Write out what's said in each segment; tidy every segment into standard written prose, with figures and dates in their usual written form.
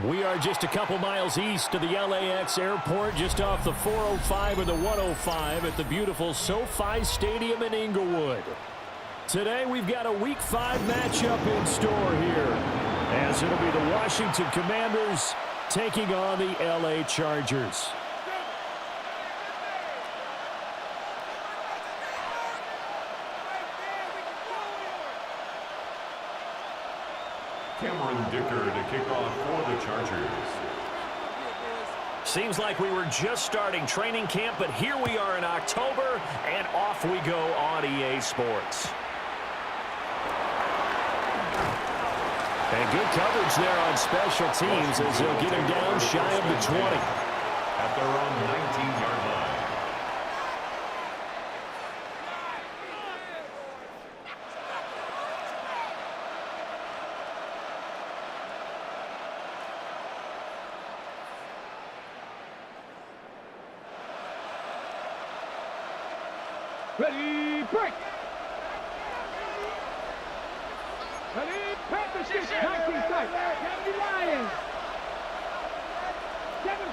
We are just a couple miles east of the LAX airport, just off the 405 or the 105 at the beautiful SoFi Stadium in Inglewood. Today we've got a Week 5 matchup in store here, as it'll be the Washington Commanders taking on the LA Chargers. Dicker to kick off for the Chargers. Seems like we were just starting training camp, but here we are in October, and off we go on EA Sports. And good coverage there on special teams as they'll get him down shy of the 20. At their own 19-yard line. Ready, break! Ready, Panthers, 19 tight. 70 Lions. 7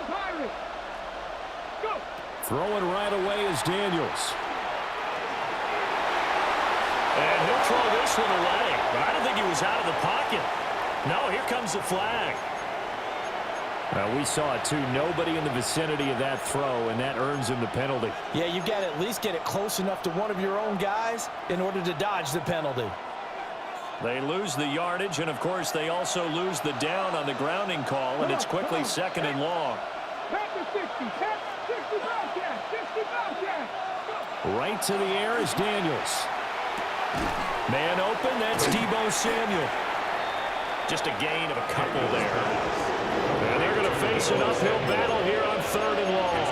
Pirates. Go! Throwing right away is Daniels. And he'll throw this one away. But I don't think he was out of the pocket. No, here comes the flag. We saw it too. Nobody in the vicinity of that throw, and that earns him the penalty. Yeah, you've got to at least get it close enough to one of your own guys in order to dodge the penalty. They lose the yardage, and of course they also lose the down on the grounding call, and it's quickly second and long. Right to the air is Daniels. Man open, that's Deebo Samuel. Just a gain of a couple there. And they're going to face an uphill battle here on 3rd and long.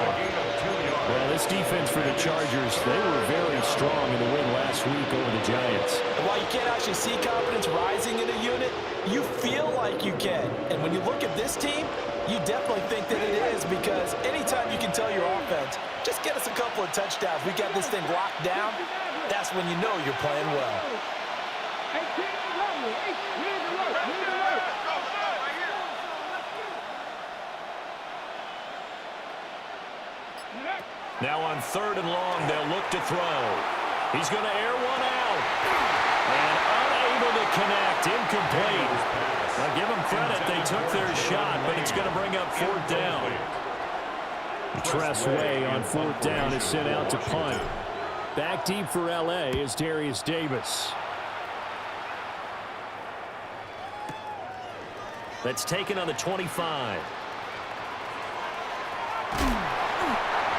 Well, this defense for the Chargers, they were very strong in the win last week over the Giants. While you can't actually see confidence rising in a unit, you feel like you can. And when you look at this team, you definitely think that it is, because anytime you can tell your offense, just get us a couple of touchdowns, we got this thing locked down, that's when you know you're playing well. Now on 3rd and long, they'll look to throw. He's going to air one out. And unable to connect, incomplete. Now give them credit, they took their shot, but it's going to bring up 4th down. Tress Way on 4th down is sent out to punt. Back deep for LA is Darius Davis. That's taken on the 25.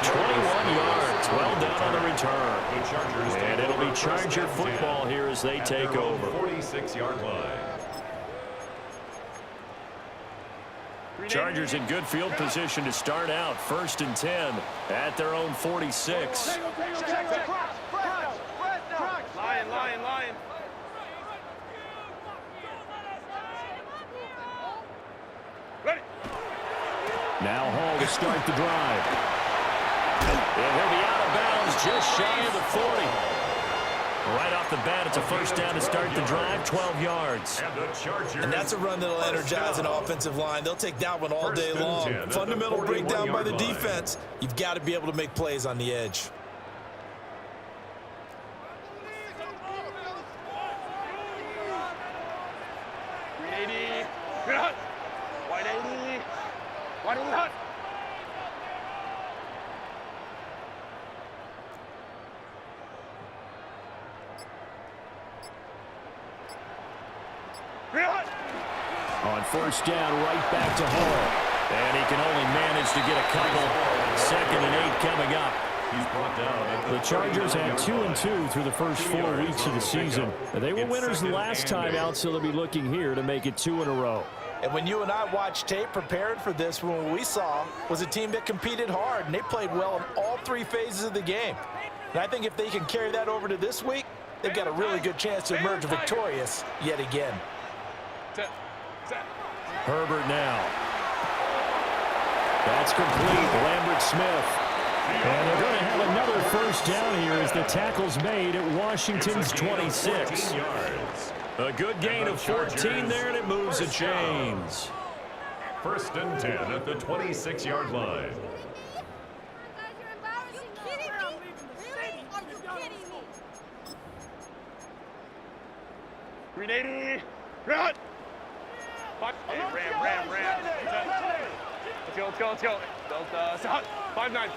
21 yards, well done on the return. And it'll be Charger football here as they take over. 46-yard line. Chargers in good field position to start out. 1st and 10 at their own 46. Lion. Now Hall to start the drive. And he'll be out of bounds just shy of the 40. Right off the bat, it's a 1st down to start the drive, 12 yards. And that's a run that'll energize an offensive line. They'll take that one all day long. Fundamental breakdown by the defense. You've got to be able to make plays on the edge. On 1st down, right back to Hall. And he can only manage to get a couple. 2nd and 8 coming up. He's brought down at The Chargers had 2-2 through the first 4 weeks of the season. They were winners the last time out, so they'll be looking here to make it 2 in a row. And when you and I watched tape prepared for this one, what we saw was a team that competed hard, and they played well in all 3 phases of the game. And I think if they can carry that over to this week, they've got a really good chance to emerge victorious yet again. Herbert now. That's complete. Lambert Smith. And they're going to have another first down here as the tackle's made at Washington's 26. A good gain of 14 there, and it moves the chains. 1st and 10 at the 26-yard line. Grenade! Run! Hey, ram. Let's go. Delta, 5-9.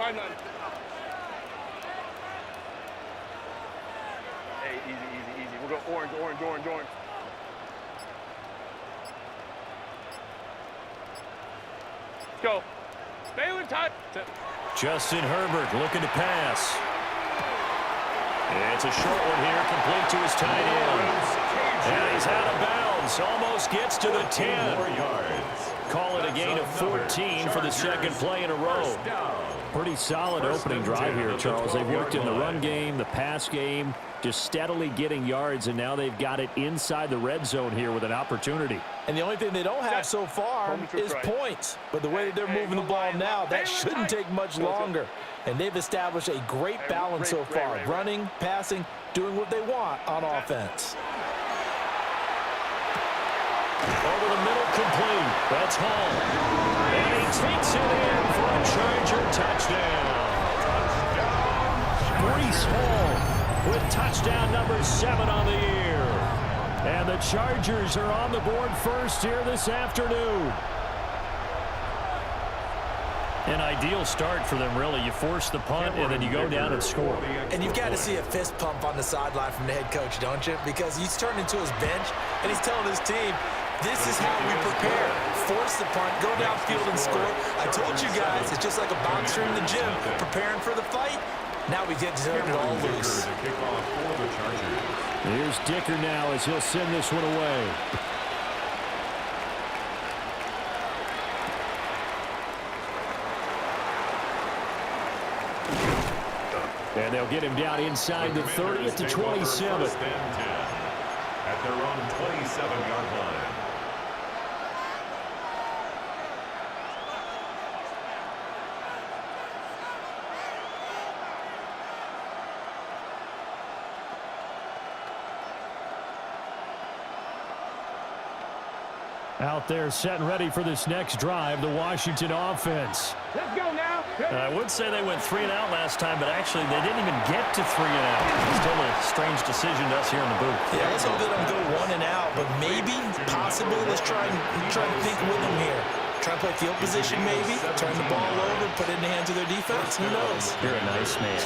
Hey, easy. We'll go orange. Let's go. Balin time. Justin Herbert looking to pass. It's a short one here, complete to his tight end. And he's out of bounds, almost gets to the 10. Call it a gain of 14 for the 2nd play in a row. Pretty solid opening drive here, Charles. They've worked in the run game, the pass game, just steadily getting yards, and now they've got it inside the red zone here with an opportunity. And the only thing they don't have so far is points. But the way that they're moving the ball now, that shouldn't take much longer. And they've established a great balance so far, running, passing, doing what they want on offense. Over the middle, complete. That's Hall. And he takes it in for a Charger touchdown. Breece Hall with touchdown number 7 on the year. And the Chargers are on the board first here this afternoon. An ideal start for them, really. You force the punt, and then you go down and score. And you've got to see a fist pump on the sideline from the head coach, don't you? Because he's turned into his bench, and he's telling his team, this is how we prepare. Force the punt, go downfield and score. I told you guys, it's just like a boxer in the gym preparing for the fight. Now we get to turn it all loose. Here's Dicker now as he'll send this one away. And they'll get him down inside the 30 at the 27. At their own 27-yard line. Out there set and ready for this next drive, the Washington offense. Let's go now. I would say they went 3 and out last time, but actually they didn't even get to 3 and out. Still a strange decision to us here in the booth. Yeah, let's hope they don't go 1 and out, but maybe, possibly, let's try and think with them here. Try and play field position maybe, turn the ball over, put it in the hands of their defense. Who knows? You're a nice man.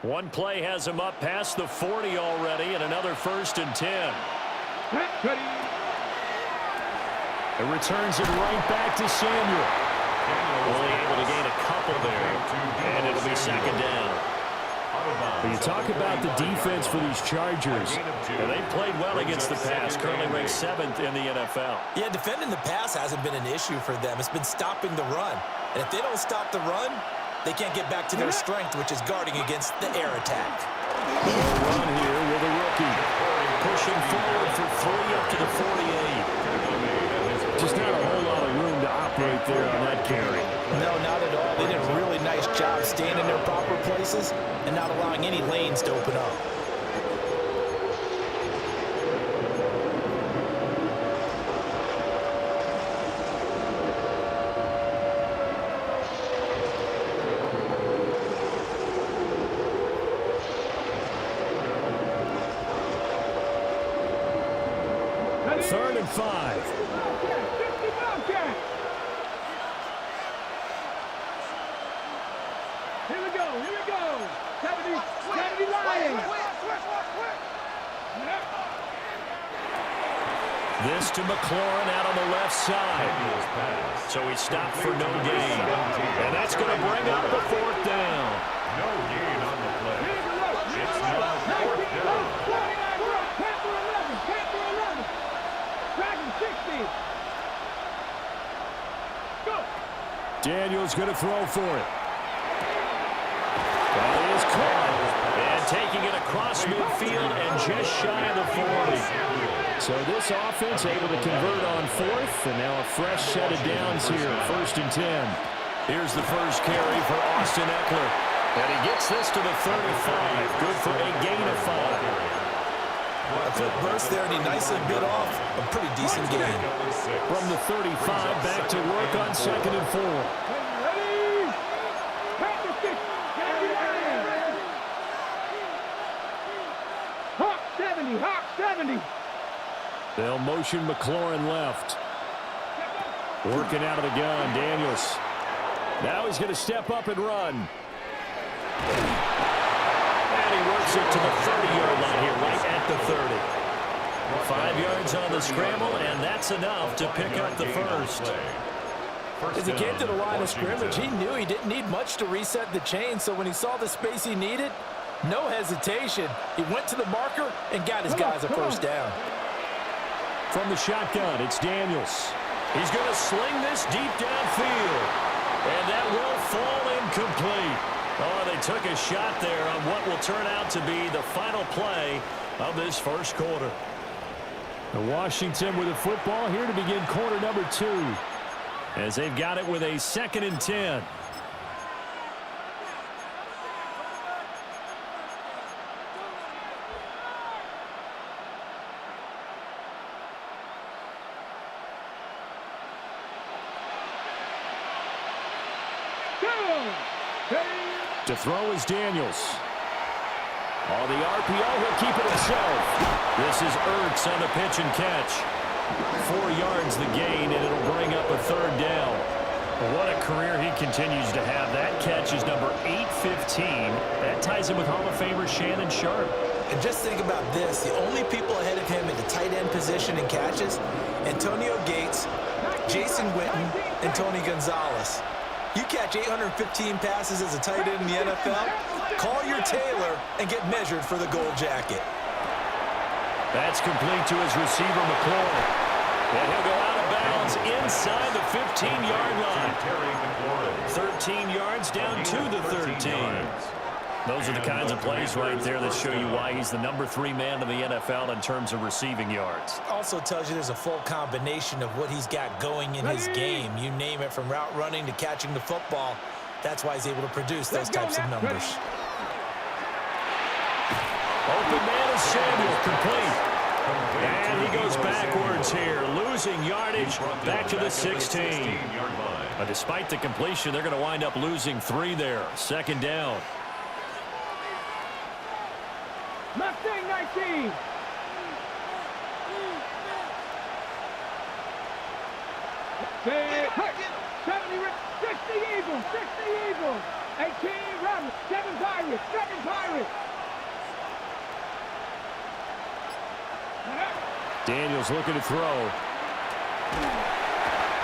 One play has him up past the 40 already, and another 1st and 10. It returns it right back to Samuel. Only able to gain a couple there, and it'll be 2nd down. But you talk about the defense for these Chargers. And they played well against the pass, currently ranked 7th in the NFL. Yeah, defending the pass hasn't been an issue for them. It's been stopping the run. And if they don't stop the run, they can't get back to their strength, which is guarding against the air attack. Run here with a rookie. Pushing forward for 3 up to the 48. Just not a whole lot of room to operate there on that carry. No, not at all. They did a really nice job staying in their proper places and not allowing any lanes to open up. Third and 5. Here we go. 70 Lions. This to McLaurin out on the left side. So he stopped for no gain. And that's going to bring up the fourth down. No gain on the play. It's now fourth down. Daniels going to throw for it. That is caught. And taking it across midfield and just shy of the 40. So this offense able to convert on fourth, and now a fresh set of downs here, 1st and 10. Here's the first carry for Austin Eckler. And he gets this to the 35. Good for a gain of 5. A quick burst there, and he nicely bit off a pretty decent gain. From the 35, back to work on 2nd and 4. Hawk 70, Hawk 70. They'll motion McLaurin left. Working out of the gun, Daniels. Now he's going to step up and run. And he works it to the 30-yard line here, right at the 30. 5 yards on the scramble, and that's enough to pick up the first. As he came to the line of scrimmage, he knew he didn't need much to reset the chain, so when he saw the space he needed, no hesitation. He went to the marker and got his guys a first down. From the shotgun, it's Daniels. He's going to sling this deep downfield. And that will fall incomplete. Oh, they took a shot there on what will turn out to be the final play of this first quarter. Washington with the football here to begin quarter number 2. As they've got it with a 2nd and 10. To throw is Daniels. On the RPO, he'll keep it himself. This is Ertz on the pitch and catch. 4 yards the gain, and it'll bring up a 3rd down. What a career he continues to have. That catch is number 815. That ties him with Hall of Famer Shannon Sharp. And just think about this. The only people ahead of him in the tight end position in catches, Antonio Gates, Jason Witten, and Tony Gonzalez. You catch 815 passes as a tight end in the NFL, call your tailor and get measured for the gold jacket. That's complete to his receiver, McLaurin. And he'll go out of bounds inside the 15-yard line. 13 yards down to the 13. Those are the kinds of plays right there that show you why he's the number 3 man in the NFL in terms of receiving yards. Also tells you there's a full combination of what he's got going in his game. You name it, from route running to catching the football. That's why he's able to produce those types of numbers. Open man is Samuel, complete. And he goes backwards here, losing yardage back to the 16. But despite the completion, they're going to wind up losing 3 there. 2nd down. Mustang 19. Hey, 70, 60 Eagles, 60 Eagles. 18 Rebels, 7 Pirates, 7 Pirates. Daniels looking to throw.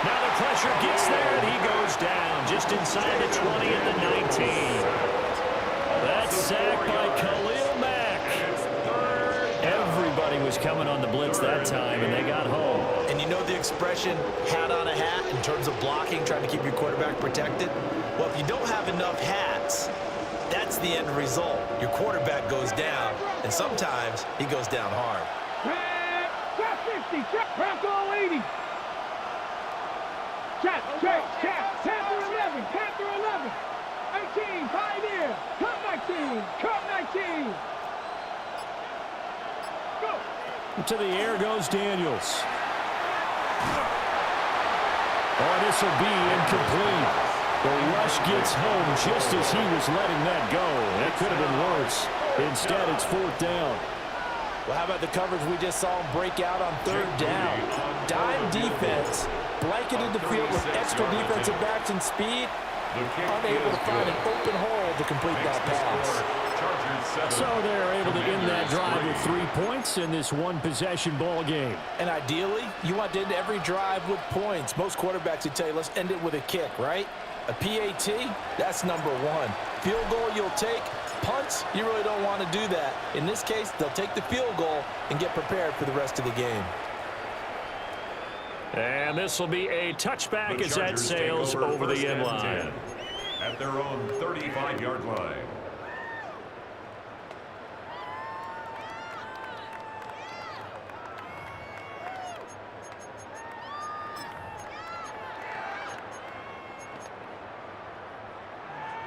Now the pressure gets there, and he goes down just inside the 20 and the 19. That's sacked by Khalil Mack. Everybody was coming on the blitz that time, and they got home. And you know the expression, hat on a hat, in terms of blocking, trying to keep your quarterback protected? Well, if you don't have enough hats, that's the end result. Your quarterback goes down, and sometimes he goes down hard. Trap 50, Bronco 80. Trap, Panther 11, Panther 11. 18, Pioneer, Cup 19, Cup 19. Go. To the air goes Daniels. Oh, this will be incomplete. The rush gets home just as he was letting that go. That could have been worse. Instead, it's 4th down. Well, how about the coverage we just saw him break out on 3rd down? Dime defense, blanketed the field with extra defensive backs and speed. unable to find an open hole to complete that pass. So they're able to end that drive with 3 points in this one-possession ball game. And ideally, you want to end every drive with points. Most quarterbacks would tell you, let's end it with a kick, right? A PAT, that's number one. Field goal you'll take. Punts, you really don't want to do that. In this case, they'll take the field goal and get prepared for the rest of the game. And this will be a touchback as that sails over the end line. At their own 35-yard line.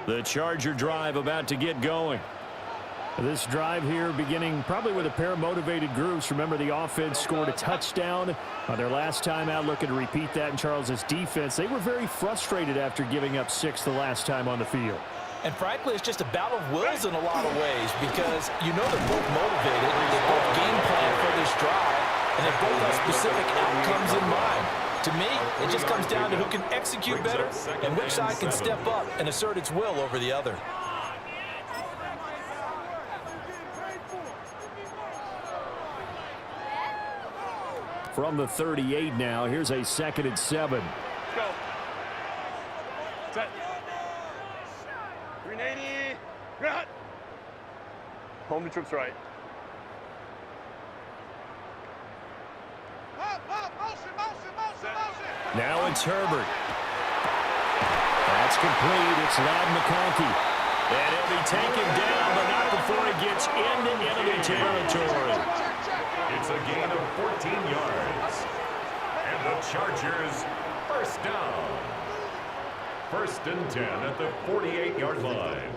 The Charger drive about to get going. This drive here beginning probably with a pair of motivated groups. Remember, the offense scored a touchdown on their last time out, looking to repeat that in Charles's defense. They were very frustrated after giving up 6 the last time on the field. And frankly, it's just a battle of wills in a lot of ways because you know they're both motivated. They both game plan for this drive, and they both have specific outcomes in mind. To me, it just comes down to who can execute better and which side can step up and assert its will over the other. From the 38 now, here's a 2nd and 7. Go. Set. 380. Run. Home to trips right. Now it's Herbert. That's complete. It's Ladd McConkey. And he'll be taken down, but not before he gets into enemy territory. It's a gain of 14 yards. And the Chargers first down. 1st and 10 at the 48-yard line.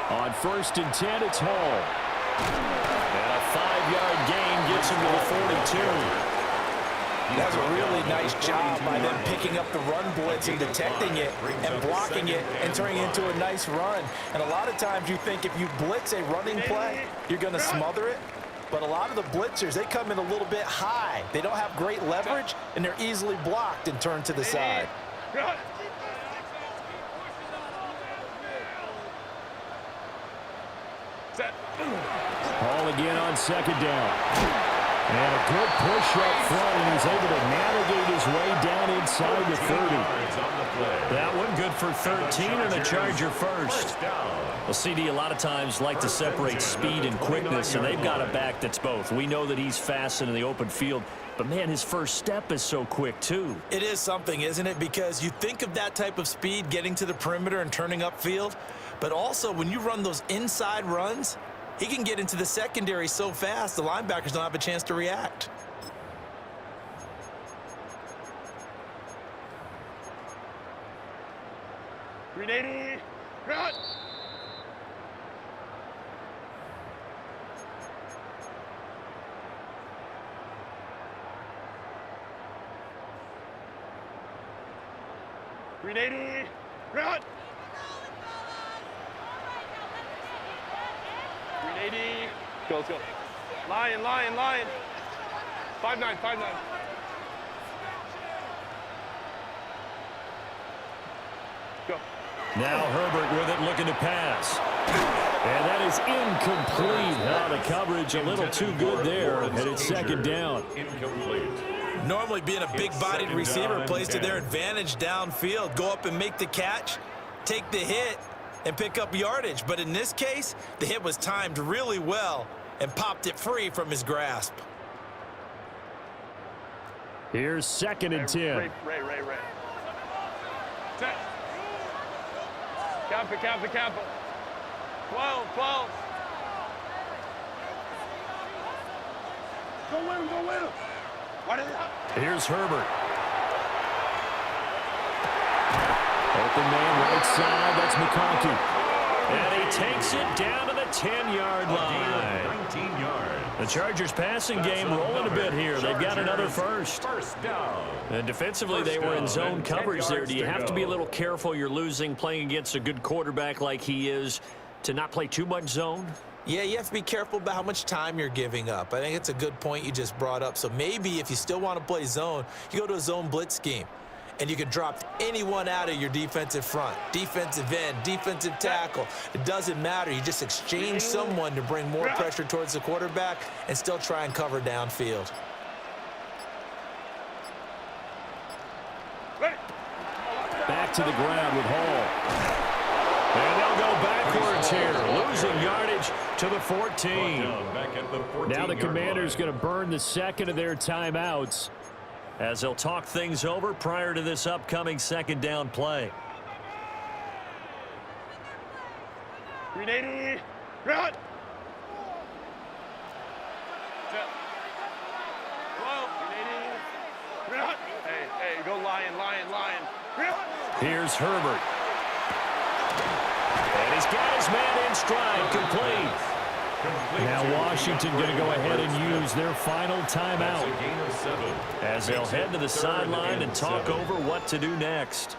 On 1st and 10, it's Hall. And a 5-yard gain gets him to the 42. That's a really nice job by them picking up the run blitz and detecting it and blocking it and turning it into a nice run. And a lot of times you think if you blitz a running play, you're going to smother it. But a lot of the blitzers, they come in a little bit high. They don't have great leverage, and they're easily blocked and turned to the side. Hall again on 2nd down. And a good push up front, and he's able to navigate his way down inside the 30. That one good for 13 and a Charger first. Well, CD, a lot of times like to separate speed and quickness, and they've got a back that's both. We know that he's fast in the open field, but, man, his first step is so quick, too. It is something, isn't it? Because you think of that type of speed getting to the perimeter and turning upfield, but also when you run those inside runs, he can get into the secondary so fast, the linebackers don't have a chance to react. Ready, run. Ready, run. 380. Go, let's go. Lion. 5-9. Go. Now Herbert with it, looking to pass. And that is incomplete. Now the coverage a little too good there, and it's 2nd down. Incomplete. Normally being a big-bodied receiver plays to their advantage downfield. Go up and make the catch, take the hit, and pick up yardage. But in this case, the hit was timed really well and popped it free from his grasp. Here's 2nd and 10. Ray. Set. Campa. 12. Go with him. What is it? Here's Herbert. Open man right side, that's McConkey. And he takes it down to the 10-yard line. 19 yards. The Chargers passing game rolling a bit here. They've got another first. First down. And defensively, they were in zone coverage there. Do you have to be a little careful? You're losing, playing against a good quarterback like he is, to not play too much zone? Yeah, you have to be careful about how much time you're giving up. I think it's a good point you just brought up. So maybe if you still want to play zone, you go to a zone blitz scheme. And you can drop anyone out of your defensive front, defensive end, defensive tackle. It doesn't matter. You just exchange someone to bring more pressure towards the quarterback and still try and cover downfield. Back to the ground with Hall. And they'll go backwards here, losing yardage to the 14. Now the Commanders going to burn the second of their timeouts as they'll talk things over prior to this upcoming second down play. 380, run! Set. Whoa, 380, run! Hey, go lion. Run! Here's Herbert. And he's got his man in stride, complete. Now Washington going to go ahead and use their final timeout as they'll head to the sideline and talk over what to do next.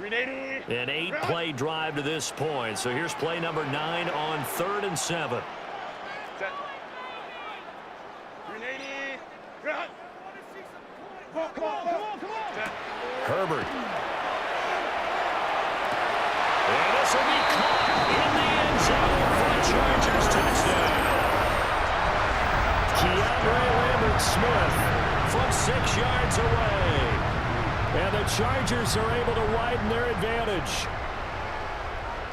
An 8-play drive to this point. So here's play number 9 on 3rd and 7. Set. 380, run! Come on. Set. Herbert. And this will be caught in the end zone for a Chargers touchdown. Keandre Lambert-Smith from 6 yards away. And the Chargers are able to widen their advantage.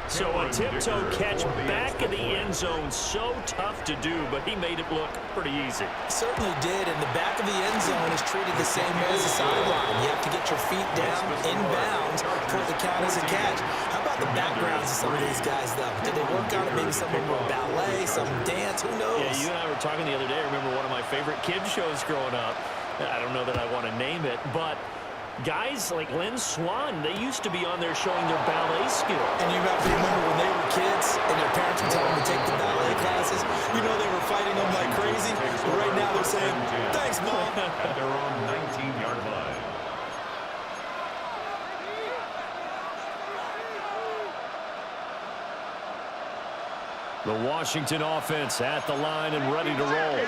So a tiptoe catch back in the end zone, so tough to do, but he made it look pretty easy. Certainly did, and the back of the end zone is treated the same way as the sideline. You have to get your feet down, inbounds, for the count as a catch. How about the backgrounds of some of these guys, though? Did they work on it? Maybe some of them were ballet, some dance, who knows? Yeah, you and I were talking the other day. I remember one of my favorite kids shows growing up. I don't know that I want to name it, but guys like Lynn Swan, they used to be on there showing their ballet skill. And you have to remember when they were kids and their parents would tell them to take the ballet classes, you know they were fighting them like crazy. But right now they're saying, thanks, Mom. At their own 19-yard line. The Washington offense at the line and ready to roll.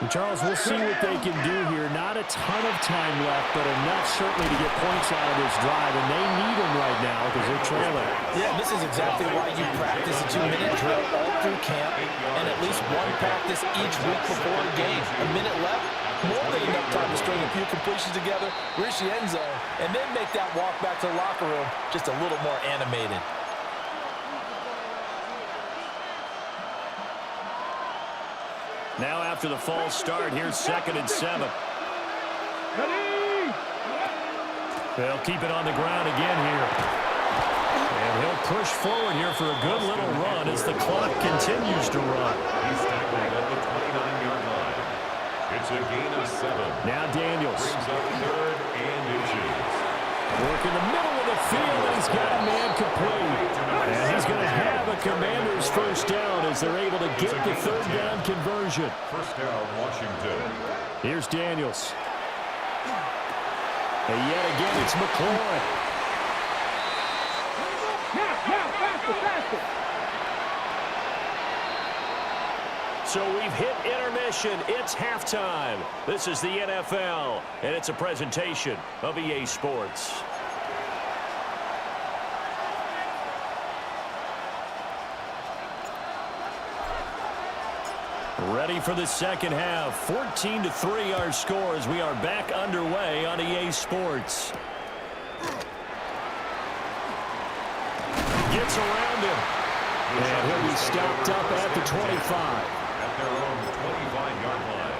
And Charles, we'll see what they can do here. Not a ton of time left, but enough certainly to get points out of this drive, and they need them right now because they're trailing. Yeah, this is exactly why you practice a 2-minute drill all through camp and at least one practice each week before a game. A minute left, more than enough time to string a few completions together, reach the end zone, and then make that walk back to the locker room just a little more animated. Now after the false start, here's 2nd and 7. They'll keep it on the ground again here. And he'll push forward here for a good little run as the clock continues to run. He's tackling at the 29-yard line. It's a gain of 7. Now Daniels. Brings up 3rd and inches. Work in the middle of the field, and he's got a man complete. And he's going to have a Commander's first down as they're able to get the 3rd down conversion. First down, Washington. Here's Daniels. And yet again, it's McLaurin. Now, faster. So we've hit intermission. It's halftime. This is the NFL, and it's a presentation of EA Sports. Ready for the second half. 14-3 our score as we are back underway on EA Sports. Gets around him. And he'll be stopped up at the 25. At their own 25-yard line.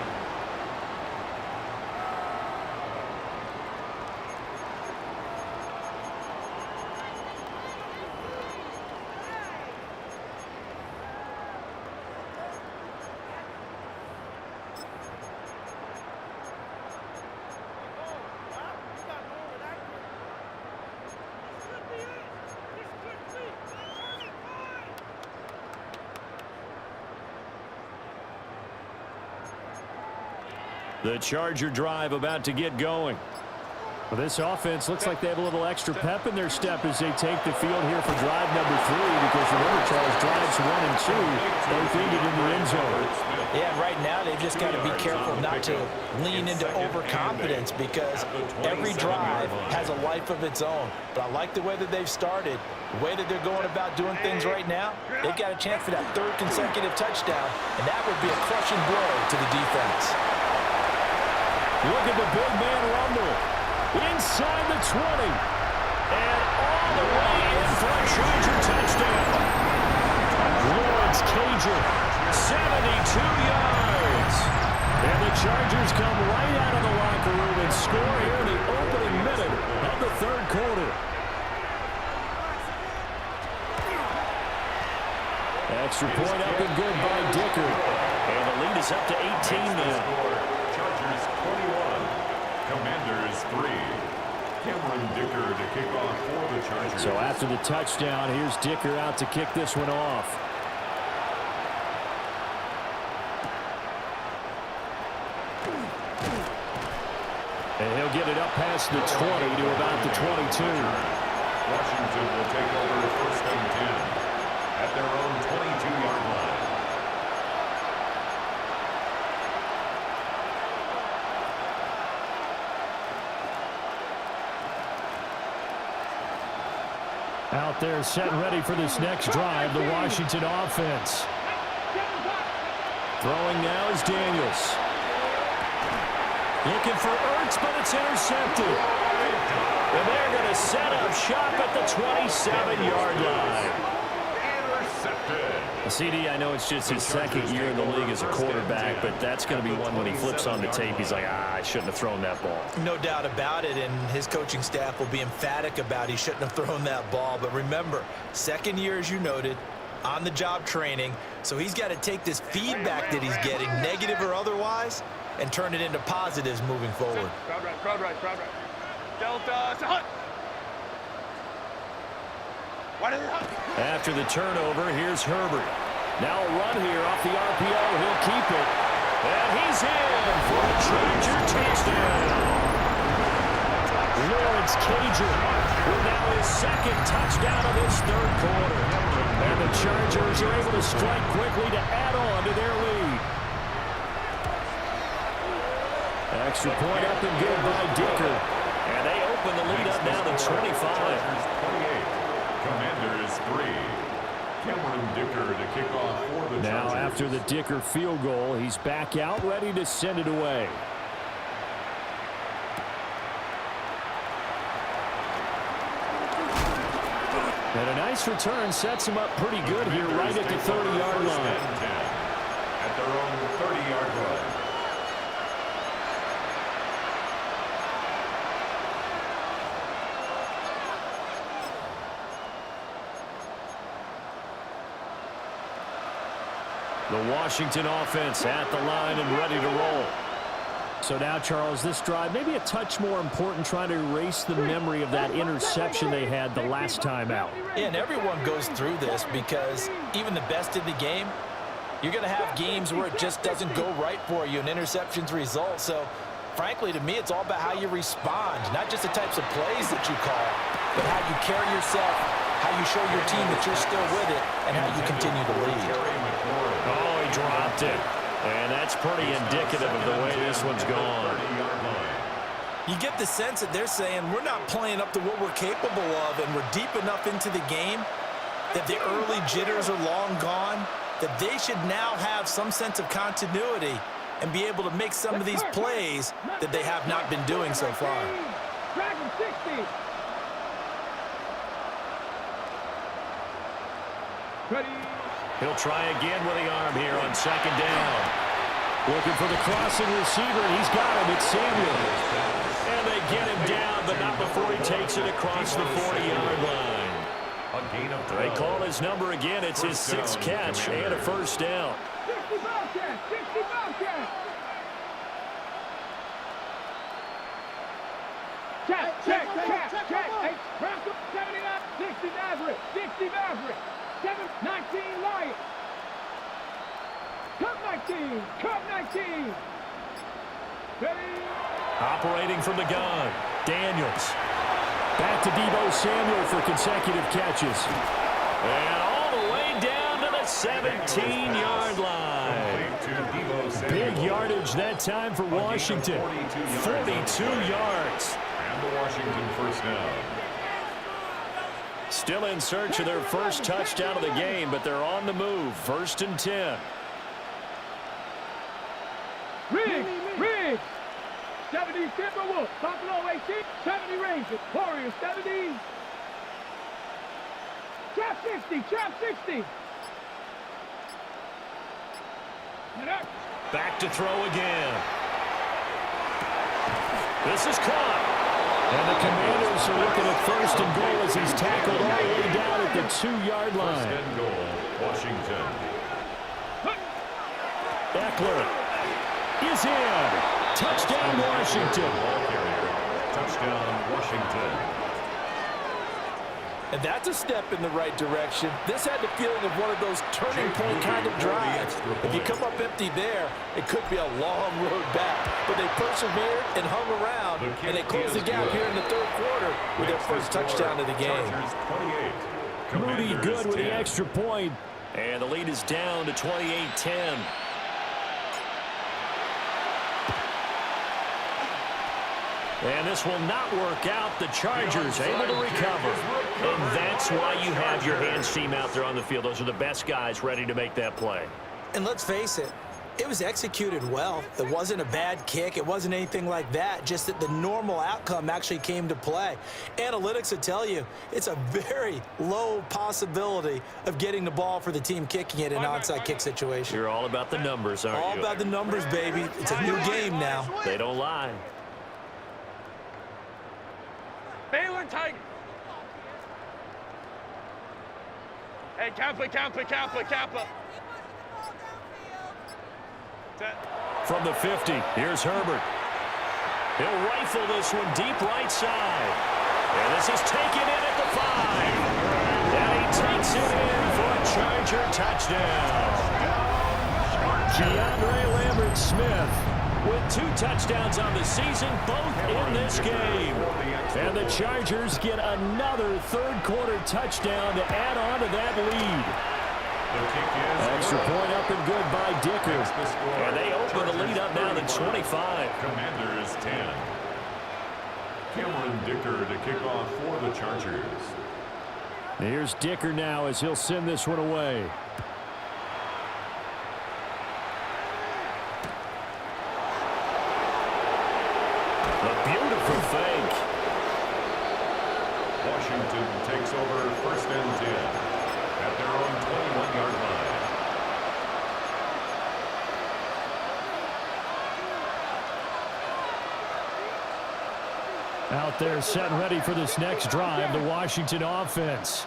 The Charger drive about to get going. Well, this offense looks like they have a little extra pep in their step as they take the field here for drive number 3, because remember, Charles, drives 1 and 2 both ended in the end zone. Yeah, right now they've just got to be careful not to lean into overconfidence, because every drive has a life of its own. But I like the way that they've started, the way that they're going about doing things right now. They've got a chance for that 3rd consecutive touchdown, and that would be a crushing blow to the defense. Look at the big man rumble. Inside the 20. And all the way in for a Charger touchdown. Lawrence Cager, 72 yards. And the Chargers come right out of the locker room and score here in the opening minute of the 3rd quarter. Extra point up and good by Dicker. And the lead is up to 18 now. Chargers 21, Commanders 3. Cameron Dicker to kick off for the Chargers. So after the touchdown, here's Dicker out to kick this one off. And he'll get it up past the 20 to about the 22. Washington will take over 1st and 10 at their own 22-yard line. Out there set ready for this next drive, the Washington offense. Throwing now is Daniels. Looking for Ertz, but it's intercepted. And they're going to set up shop at the 27-yard line. CD, I know it's just his 2nd year in the league as a quarterback, but that's going to be one when he flips on the tape, he's like, I shouldn't have thrown that ball. No doubt about it, and his coaching staff will be emphatic about he shouldn't have thrown that ball. But remember, 2nd year, as you noted, on-the-job training, so he's got to take this feedback that he's getting, negative or otherwise, and turn it into positives moving forward. Crowd right. Delta, hut. After the turnover, here's Herbert. Now a run here off the RPO. He'll keep it. And he's in for a Charger touchdown. Lawrence Cager with now his 2nd touchdown of this 3rd quarter. And the Chargers are able to strike quickly to add on to their lead. Extra point up and good by Dicker. And they open the lead up now to 25. Commanders 3. Cameron Dicker to kick off for the Chargers. Now after the Dicker field goal, he's back out ready to send it away. And a nice return sets him up pretty good here right at the 30-yard line. At their own 30-yard line. The Washington offense at the line and ready to roll. So now, Charles, this drive maybe a touch more important, trying to erase the memory of that interception they had the last time out. Yeah, and everyone goes through this, because even the best in the game, you're going to have games where it just doesn't go right for you, and interceptions result. So, frankly, to me, it's all about how you respond, not just the types of plays that you call, but how you carry yourself, how you show your team that you're still with it, and how you continue to lead. Oh, he dropped it. And that's pretty indicative of the way this one's gone. You get the sense that they're saying we're not playing up to what we're capable of, and we're deep enough into the game that the early jitters are long gone, that they should now have some sense of continuity and be able to make some of these plays that they have not been doing so far. Dragon 60. Ready. He'll try again with the arm here on 2nd down. Looking for the crossing receiver. He's got him. It's Samuel. And they get him down, but not before he takes it across the 40-yard line. They call his number again. It's his 6th catch and a 1st down. 60 Bobcat. 60 Bobcat. Check. Hey, Bronco 79. 60 Maverick. 60 Maverick. 19 Lions. Cup 19. Ready. Operating from the gun. Daniels. Back to Deebo Samuel for consecutive catches. And all the way down to the 17-yard line. Big yardage that time for Washington. 42 yards. And the Washington first down. Still in search of their first touchdown of the game, but they're on the move. 1st and 10. Riggs. 70 Timberwolves. Buffalo 18. 70 Rangers. Warriors 70. Trap 60. Back to throw again. This is caught. And the Commanders are looking at 1st and goal as he's tackled all the way down at the 2-yard line. 1st and goal, Washington. Eckler is in. Touchdown, Washington. Ball carrier. Touchdown, Washington. And that's a step in the right direction. This had the feeling of one of those turning point kind of drives. If you come up empty there, it could be a long road back. But they persevered and hung around, and they closed the gap here in the 3rd quarter with their first touchdown of the game. Moody good with the extra point. And the lead is down to 28-10. And this will not work out. The Chargers able to recover. And that's why you have your hands team out there on the field. Those are the best guys ready to make that play. And let's face it, it was executed well. It wasn't a bad kick. It wasn't anything like that. Just that the normal outcome actually came to play. Analytics will tell you it's a very low possibility of getting the ball for the team kicking it in an onside kick situation. You're all about the numbers, aren't you? All about the numbers, baby. It's a new game now. They don't lie. Baylor Tiger. Hey, Kappa. From the 50, here's Herbert. He'll rifle this one deep right side. And this is taken in at the 5. And he takes it in for a Charger touchdown. Keandre Lambert-Smith with 2 touchdowns on the season, both in this game. And the Chargers get another 3rd quarter touchdown to add on to that lead. Extra point up and good by Dicker. And they open the lead up now to 25. Commanders 10. Cameron Dicker to kick off for the Chargers. Here's Dicker now as he'll send this one away. A beautiful fake. Washington takes over 1st and 10 at their own 21-yard line. Out there set and ready for this next drive, the Washington offense.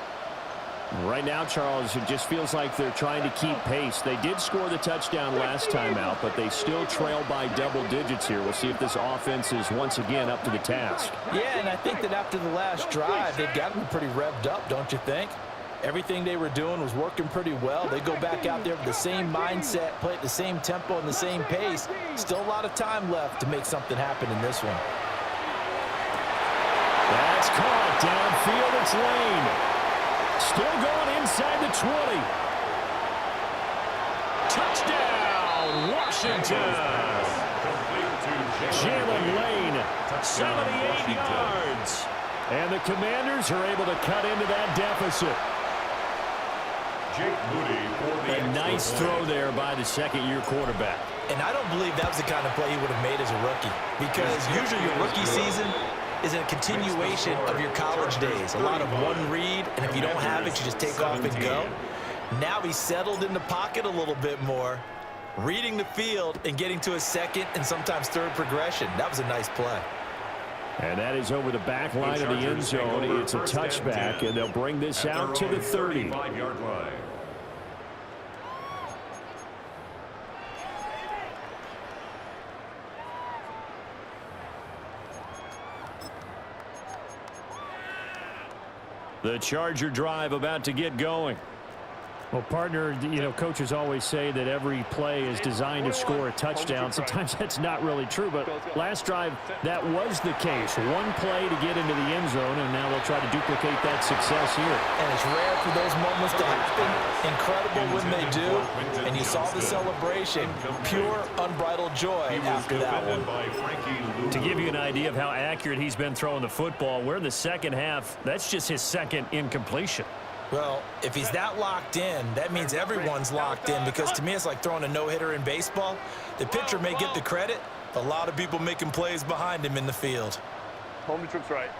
Right now, Charles, it just feels like they're trying to keep pace. They did score the touchdown last time out, but they still trail by double digits here. We'll see if this offense is once again up to the task. Yeah, and I think that after the last drive, they've got to be pretty revved up, don't you think? Everything they were doing was working pretty well. They go back out there with the same mindset, play at the same tempo and the same pace. Still a lot of time left to make something happen in this one. That's caught downfield. It's Lane. Still going inside the 20. Touchdown, Washington. Jalen Lane, 78 yards. And the Commanders are able to cut into that deficit. Jake Moody for the A nice throw there by the 2nd-year quarterback. And I don't believe that was the kind of play he would have made as a rookie, because usually your rookie season is a continuation of your college days. A lot of one read, and if you don't have it, you just take off and go. Now he's settled in the pocket a little bit more, reading the field and getting to a 2nd and sometimes 3rd progression. That was a nice play. And that is over the back line of the end zone. It's a touchback, and they'll bring this out to the 30. 35-yard line. The Charger drive about to get going. Well, partner, you know, coaches always say that every play is designed to score a touchdown. Sometimes that's not really true, but last drive, that was the case. One play to get into the end zone, and now they'll try to duplicate that success here. And it's rare for those moments to happen. Incredible when they do. And you saw the celebration. Pure, unbridled joy after that one. To give you an idea of how accurate he's been throwing the football, we're in the second half. That's just his second incompletion. Well, if he's that locked in, that means everyone's locked in, because to me it's like throwing a no-hitter in baseball. The pitcher may get the credit, a lot of people making plays behind him in the field. Home the troops right.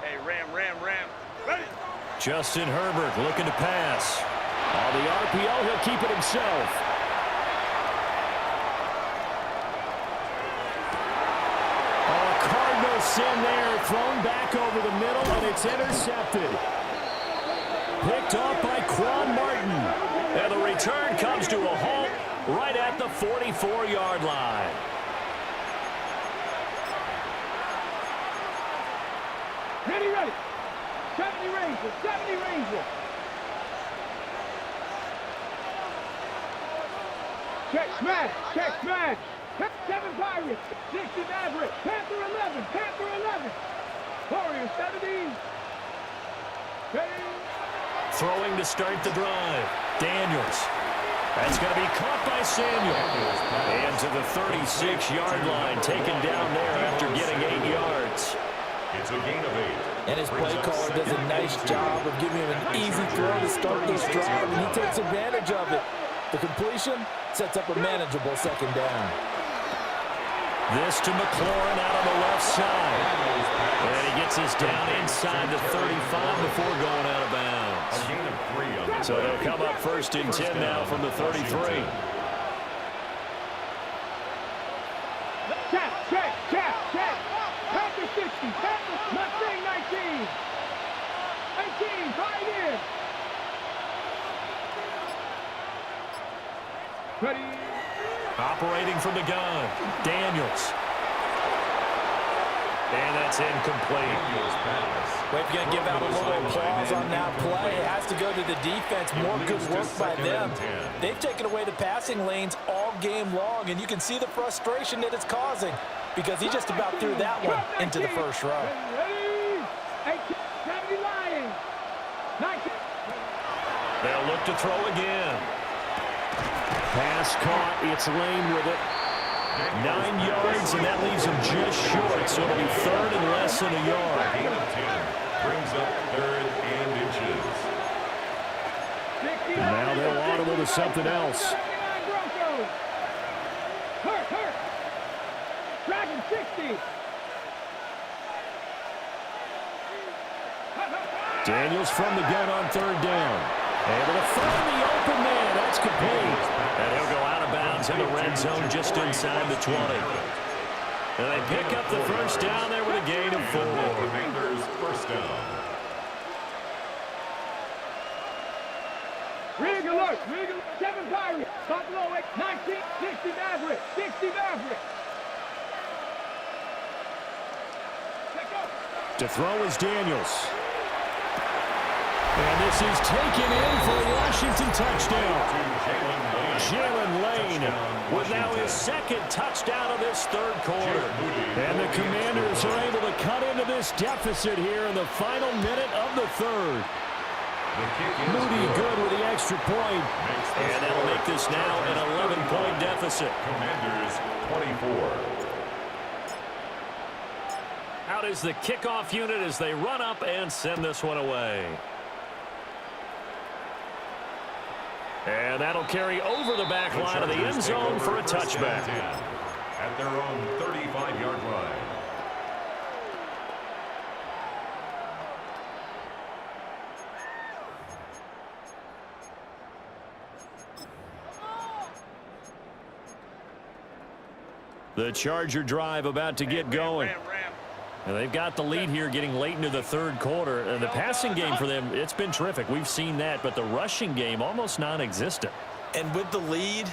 Hey, ram. Ready? Justin Herbert looking to pass. On the RPO, he'll keep it himself. Cardinal sin there, thrown back over the middle, and it's intercepted. Picked off by Quan Martin. And the return comes to a halt right at the 44-yard line. Ready. 70 Ranger. Check smash. 7 Pirates, 60 Maverick, Panther 11. Warriors 17. Ready. Throwing to start the drive. Daniels. That's going to be caught by Samuel. And to the 36-yard line, taken down there after getting 8 yards. It's a gain of 8. And his play caller does a nice job of giving him an easy throw to start this drive, and he takes advantage of it. The completion sets up a manageable second down. This to McLaurin out on the left side. And he gets us down inside the 35 before going out of bounds. A gain of 3 on So they'll come up first and 10 now from the 33. Check. Panther 60, Mustang 19. 18, 5 in. Ready. Operating from the gun, Daniels. And that's incomplete. We're going to give out a little applause on that play. It has to go to the defense. More good work by them. They've taken away the passing lanes all game long, and you can see the frustration that it's causing, because he just about threw that one into the first row. Ready. 70 Lions. 19. They'll look to throw again. Pass caught. It's Lane with it. 9 yards, and that leaves him just short. So it'll be third and less than a yard. Gain of 10 brings up 3rd and inches. And now they'll audible to something else. Hurt. Dragon 60. Daniels from the gun on 3rd down. Able to find the open man. That's complete. And he'll go out of bounds in the red zone just inside the 20. And they pick up the first down there with a gain of 4. Commanders first down. Rig alert. 7 Pirates. Buffalo 19. 60 Maverick. To throw is Daniels. And this is taken in for a Washington touchdown. Jalen Lane with now his second touchdown of this 3rd quarter. And the Commanders are able to cut into this deficit here in the final minute of the 3rd. Moody good with the extra point. And that'll make this now an 11-point deficit. Commanders 24. Out is the kickoff unit as they run up and send this one away. And that'll carry over the back line of the end zone for a touchback. At their own 35-yard line. The Charger drive about to get going. And they've got the lead here getting late into the 3rd quarter. And the passing game for them, it's been terrific. We've seen that, but the rushing game almost non-existent. And with the lead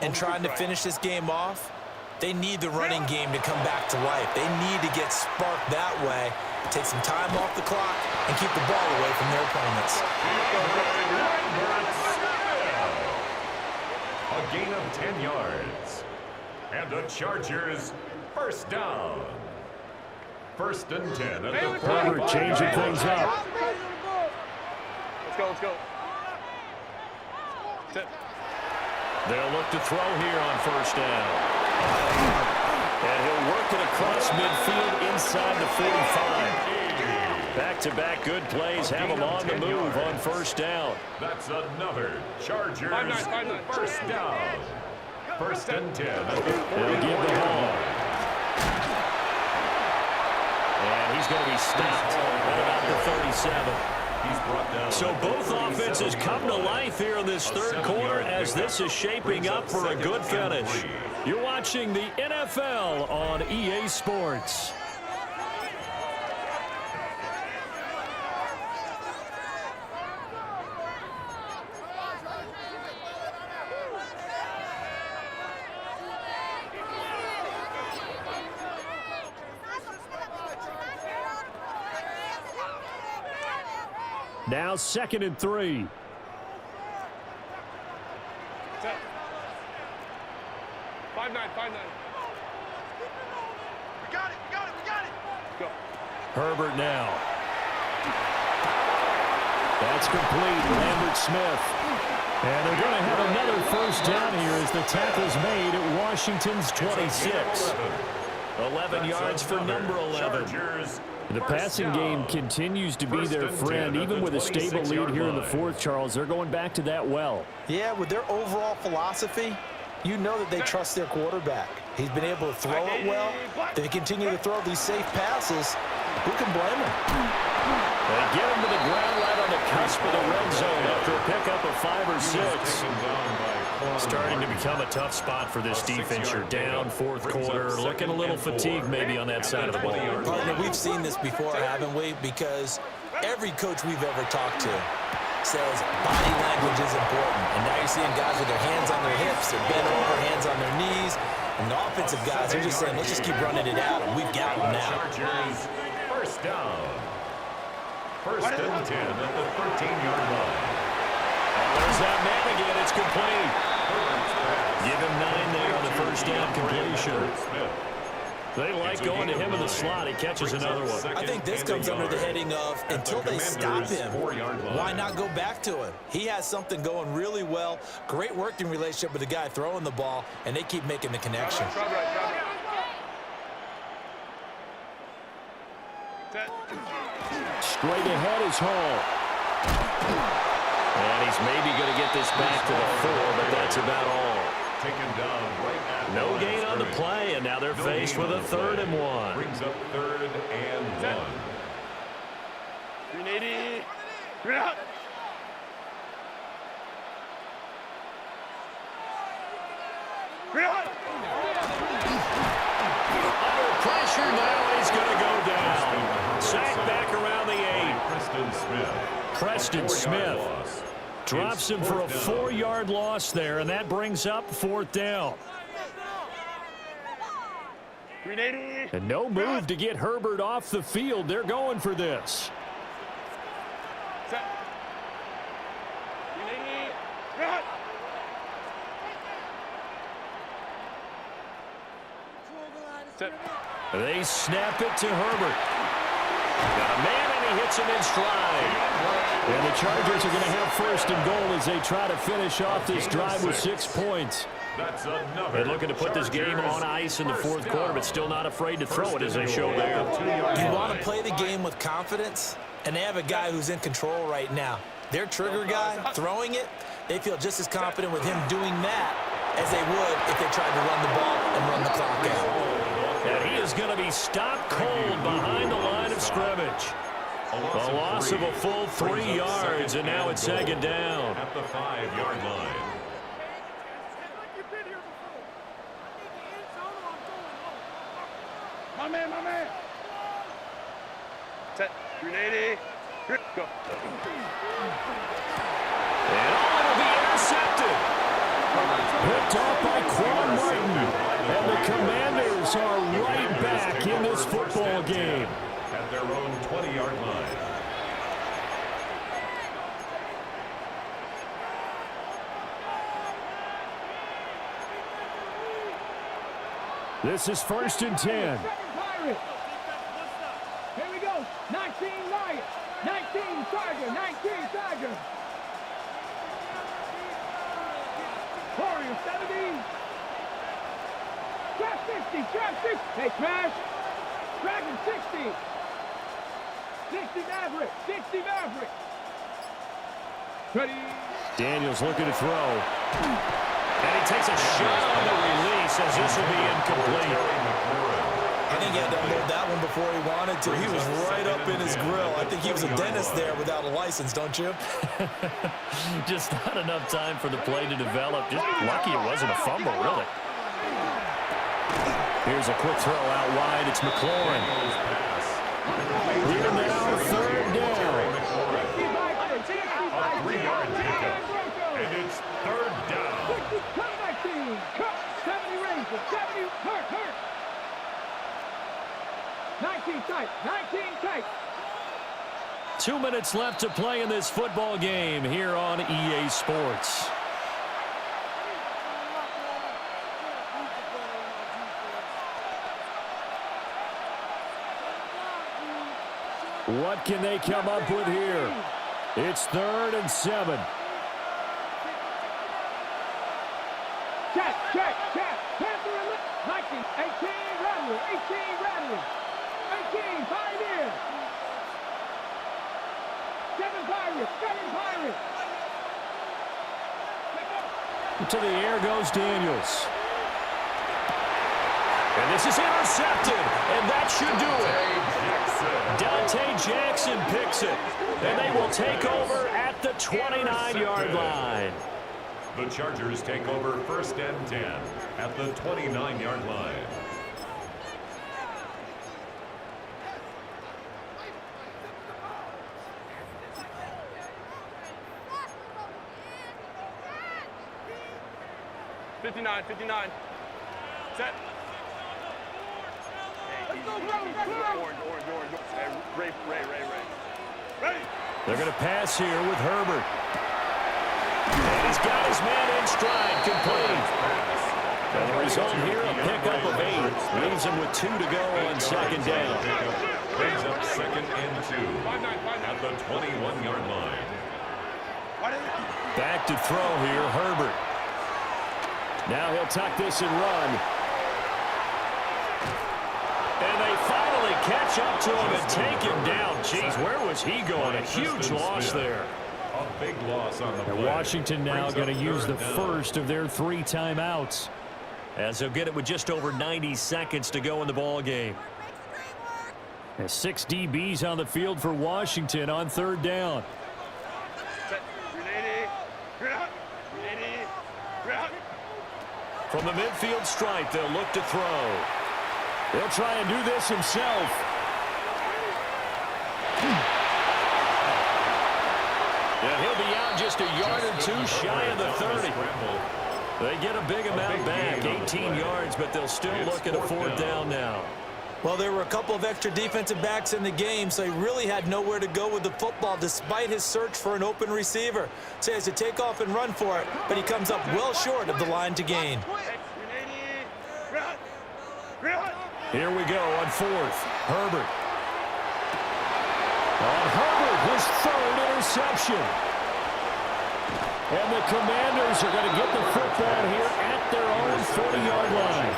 and trying to finish this game off, They need the running game to come back to life. They need to get sparked that way, take some time off the clock, and keep the ball away from their opponents. A gain of 10 yards. And the Chargers first down. First and 10 at the Herbert changing things up. Let's go, let's go. They'll look to throw here on first down. And he'll work it across midfield inside the 45. Back-to-back good plays have him on the move on first down. That's another Chargers first down. First and 10 at the 40. They'll give the ball. And he's going to be stopped at about the 37. He's brought down. So both offenses come to life here in this third quarter as this is shaping up for a good finish. You're watching the NFL on EA Sports. Now 2nd and 3. Set. 5-9, 5-9. We got it, we got it, we got it. Go. Herbert now. That's complete. Lambert Smith. And they're going to have another first down here as the tackle's made at Washington's 26. 11 yards for number 11. The passing game continues to be their friend. Even with a stable lead here in the fourth, Charles, they're going back to that well. Yeah, with their overall philosophy, you know that they trust their quarterback. He's been able to throw it well. They continue to throw these safe passes. Who can blame them? They get him to the ground right on the cusp of the red zone after a pickup of 5 or 6. Starting to become a tough spot for this defense. You're down fourth quarter, looking a little fatigued maybe on that side of the ball. Partner, we've seen this before, haven't we? Because every coach we've ever talked to says body language is important. And now you're seeing guys with their hands on their hips, they're bent over, hands on their knees. And the offensive guys, they're just saying, let's just keep running it out, and we've got them now. First down. First and 10 at the 13-yard line. There's that man again. It's complete. Give him 9 there on the first down completion. They like going to him in the slot. He catches another one. I think this comes under the heading of until they stop him, why not go back to him? He has something going really well. Great working relationship with the guy throwing the ball, and they keep making the connection. Straight ahead is Hall. And he's maybe going to get this back to the 4, but that's about all. Taken down right at No gain on the play, and now they're faced with a 3rd and 1. Brings up 3rd and 1. 380. Bring it out. Bring it out. Under pressure now, he's going to go down. Sack back around the 8. Preston Smith drops him for a 4-yard loss there, and that brings up 4th down. 380. And no move to get Herbert off the field. They're going for this. Set. 380. Bring it out. Set. They snap it to Herbert. Got a man, and he hits him in stride. And the Chargers are going to have 1st and goal as they try to finish off this drive with 6 points. They're looking to put this game on ice in the 4th quarter, but still not afraid to throw it as they show there. You want to play the game with confidence, and they have a guy who's in control right now. Their trigger guy, throwing it, they feel just as confident with him doing that as they would if they tried to run the ball and run the clock out. And he is going to be stopped cold behind the line of scrimmage. A loss of a full 3 yards, and now it's 2nd down. At the 5-yard line. My man, my man. Set. 380. Go. And it'll be intercepted. Picked off by Quan Martin. And the command 20-yard line. This is 1st and 10. Here we go. 19 Lions. 19 Tiger. 19 Tiger. Warrior 70. Trap 60. Trap 60. Hey, Smash. Dragon 60. 60 Maverick. 60 Maverick. Ready. Daniels looking to throw. And he takes a shot on the release as this will be incomplete. I think he had to unload that one before he wanted to. He was right up in his grill. I think he was a dentist there without a license, don't you? Just not enough time for the play to develop. Just lucky it wasn't a fumble, really. Here's a quick throw out wide. It's McLaurin. Here now, 3rd down. A 3-yard pickup. And it's 3rd down. Comeback team. 70 Rangers. 70 hurt. 19 tight. 19 tight. 2 minutes left to play in this football game here on EA Sports. What can they come up with here? It's 3rd and 7. Check. Panther 19, 18, Rattler, 18, Rattler, 18, Pioneer, 7 Pirates, 7 Pirates. To the air goes Daniels. And this is intercepted, and that should do it. Dante Jackson picks it, and they will take over at the 29-yard line. The Chargers take over 1st and 10 at the 29-yard line. '59. Set. Let's go, Orange. Hey, Ray. Ready? They're going to pass here with Herbert. And he's got his man in stride, complete. And the result here, a pickup of 8. Leaves him with 2 to go on 2nd down. Brings up 2nd and 2 at the 21-yard line. Back to throw here, Herbert. Now he'll tuck this and run. And they finally catch up to him and take him down. Jeez, where was he going? A huge loss there. A big loss on the play. Washington now going to use the 3rd first of their 3 timeouts, as they'll get it with just over 90 seconds to go in the ball game. 6 DBs on the field for Washington on 3rd down. From the midfield stripe, they'll look to throw. He'll try and do this himself. And he'll be out just a yard or 2 shy of the 30. They get a big amount back, 18 yards, but they'll still look at a 4th down now. Well, there were a couple of extra defensive backs in the game, so he really had nowhere to go with the football despite his search for an open receiver. So he has to take off and run for it, but he comes up well short of the line to gain. Here we go on 4th. Herbert. On Herbert, his 3rd interception. And the Commanders are going to get the football here at their own 40-yard line.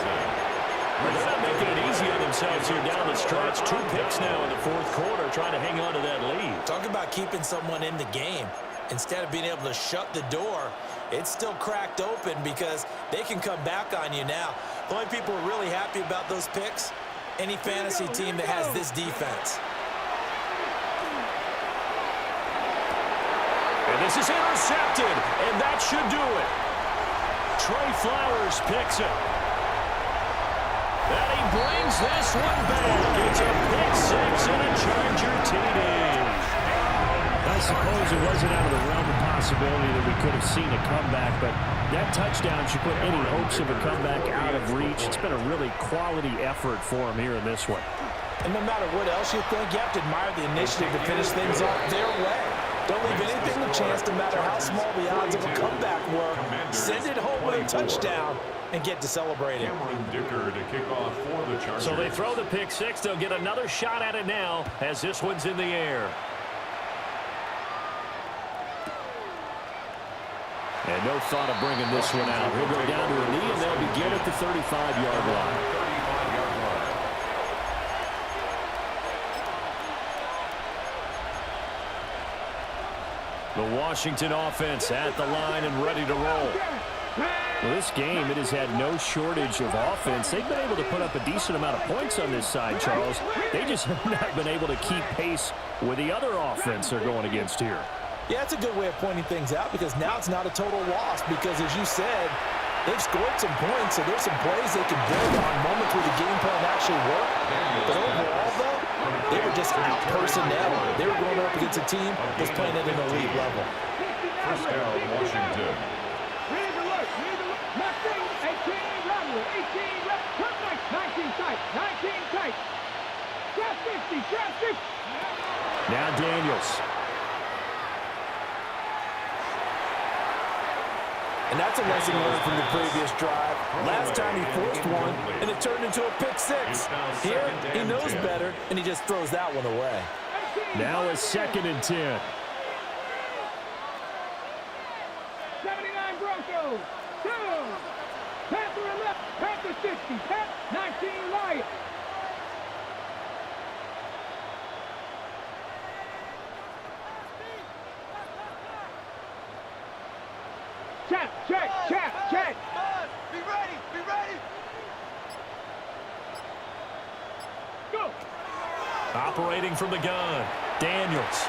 They're not making it easy on themselves here down the stretch. 2 picks now in the 4th quarter, trying to hang on to that lead. Talk about keeping someone in the game. Instead of being able to shut the door, it's still cracked open because they can come back on you now. The only people who are really happy about those picks, any fantasy team that has this defense. And this is intercepted, and that should do it. Trey Flowers picks it. And he brings this one back. It's a pick 6 and a Charger TD. I suppose it wasn't out of the realm of possibility that we could have seen a comeback, but that touchdown should put any hopes of a comeback out of reach. It's been a really quality effort for him here in this one. And no matter what else you think, you have to admire the initiative to finish things off their way. Don't leave anything to chance, no matter how small the odds of a comeback were. Send it home with a touchdown and get to celebrating. To kick off for the Chargers. So they throw the pick six. They'll get another shot at it now as this one's in the air. And no thought of bringing this one out. He'll go down to a knee, and they'll begin at the 35-yard line. The Washington offense at the line and ready to roll. Well, this game, it has had no shortage of offense. They've been able to put up a decent amount of points on this side, Charles. They just have not been able to keep pace with the other offense they're going against here. Yeah, it's a good way of pointing things out because now it's not a total loss because, as you said, they've scored some points, so there's some plays they can build on, moments where the game plan actually worked. But overall, though, they were just out-personnel. They were going up against a team that's playing at an elite level. First down, Washington. Read the look. Nothing. 18 level. 18 level. Come back. 19 tight. 19 tight. Drop 50. Drop 50. Now Daniels. And that's a lesson learned from the previous drive. Last time he forced one, and it turned into a pick six. Here, he knows better, and he just throws that one away. Now a 2nd and 10. 79 Broncos. 2. Panther 11. Panther 60. 19 Lions. Check. Be ready. Go. Operating from the gun, Daniels.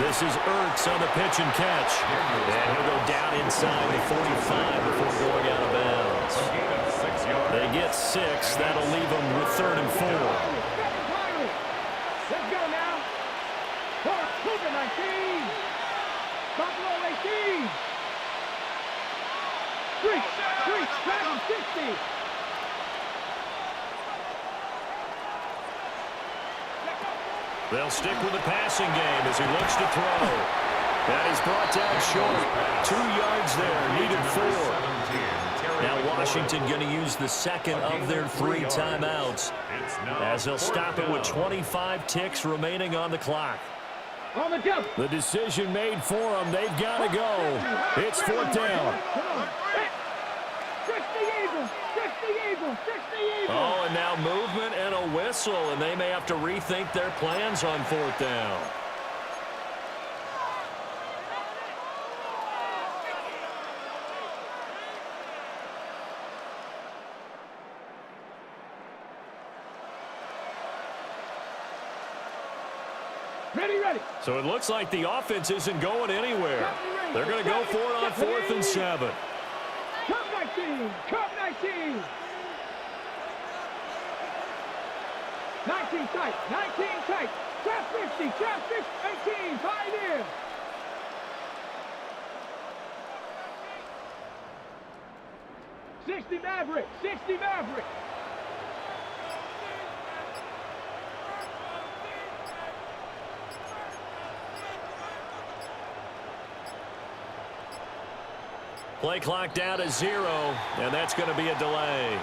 This is Ertz on the pitch and catch. And he'll go down inside the 45 before going out of bounds. They get 6. That'll leave them with 3rd and 4. Let's go now. Cougar 19. Buffalo 18. 3. Dragon 60. They'll stick with the passing game as he looks to throw. That is brought down short. 2 yards there, needed 4. Now Washington going to use the second of their 3 timeouts as they'll stop it with 25 ticks remaining on the clock. On the jump. The decision made for them. They've got to go. It's 4th down. Oh, and now movement and a whistle, and they may have to rethink their plans on 4th down. Ready. So it looks like the offense isn't going anywhere. They're going to go for it on 4th and 7. Come 19. 19 tight. Trap 50. 18. 5 in. $60 Maverick. Play clock down to 0, and that's going to be a delay.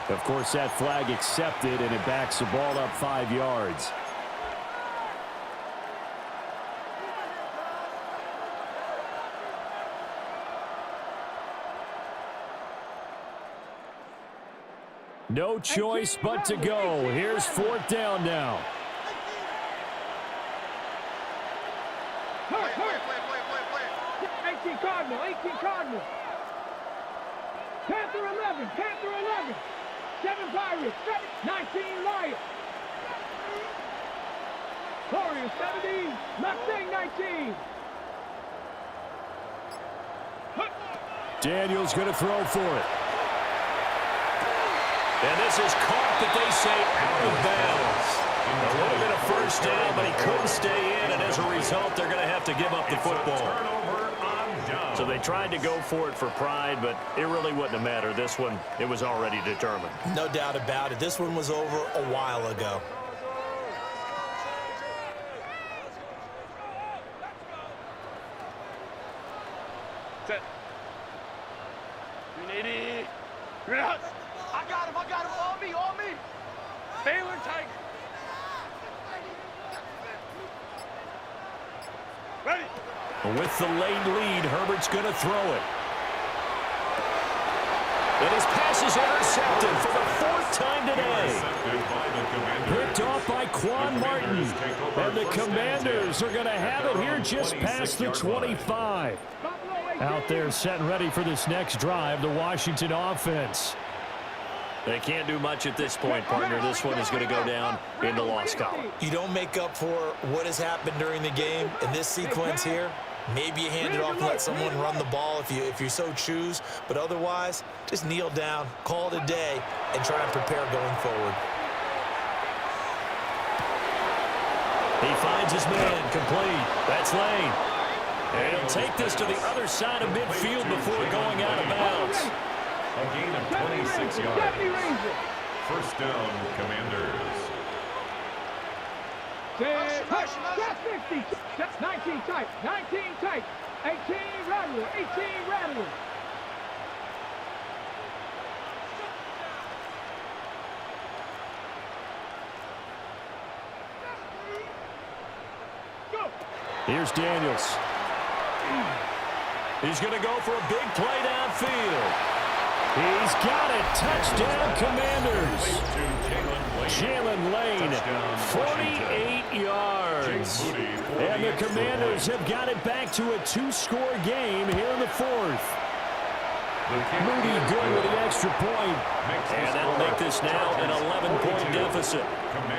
Of course, that flag accepted, and it backs the ball up 5 yards. No choice but to go. Here's 4th down now. Play. 18 Cardinal. Panther 11. 7 Pirates. 19 Lions. Warriors 17. Mustang 19. Daniels going to throw for it. And this is caught, that they say, out of bounds. It would have been a 1st down, but he couldn't stay in, and as a result, they're going to have to give up the football. So they tried to go for it for pride, but it really wouldn't have mattered. This one, it was already determined. No doubt about it. This one was over a while ago. Set. 380. You're out. I got him. On me. Baylor Tiger. Ready. With the late lead, Herbert's going to throw it. And his pass is intercepted for the 4th time today. Picked off by Quan Martin. And the Commanders are going to have it here just past the 25. Out there set and ready for this next drive, the Washington offense. They can't do much at this point, partner. This one is going to go down in the loss column. You don't make up for what has happened during the game in this sequence here. Maybe you hand it off and let someone run the ball if you so choose. But otherwise, just kneel down, call it a day, and try and prepare going forward. He finds his man complete. That's Lane. And he'll take this to the other side of midfield before going out of bounds. A gain of 26 yards. First down, Commanders. Set 50. Set 19 tight. 19 tight. 18 Rattler. 18 Rattler. Here's Daniels. He's going to go for a big play downfield. He's got it. Touchdown, Commanders. Jalen Lane, 48 yards. And the Commanders have got it back to a 2-score game here in the 4th. Moody good with the extra point. And that'll make this now an 11-point deficit.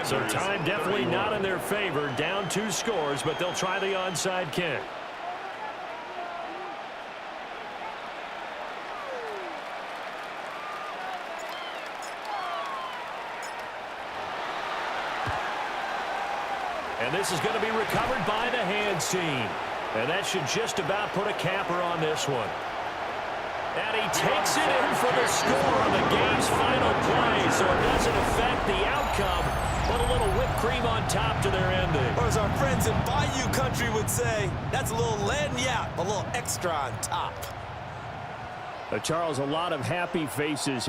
So time definitely not in their favor. Down 2 scores, but they'll try the onside kick. And this is going to be recovered by the hands team. And that should just about put a capper on this one. And he takes it in for the score on the game's final play. So it doesn't affect the outcome, but a little whipped cream on top to their ending. Or as our friends in Bayou Country would say, that's a little lagniappe, a little extra on top. Charles, a lot of happy faces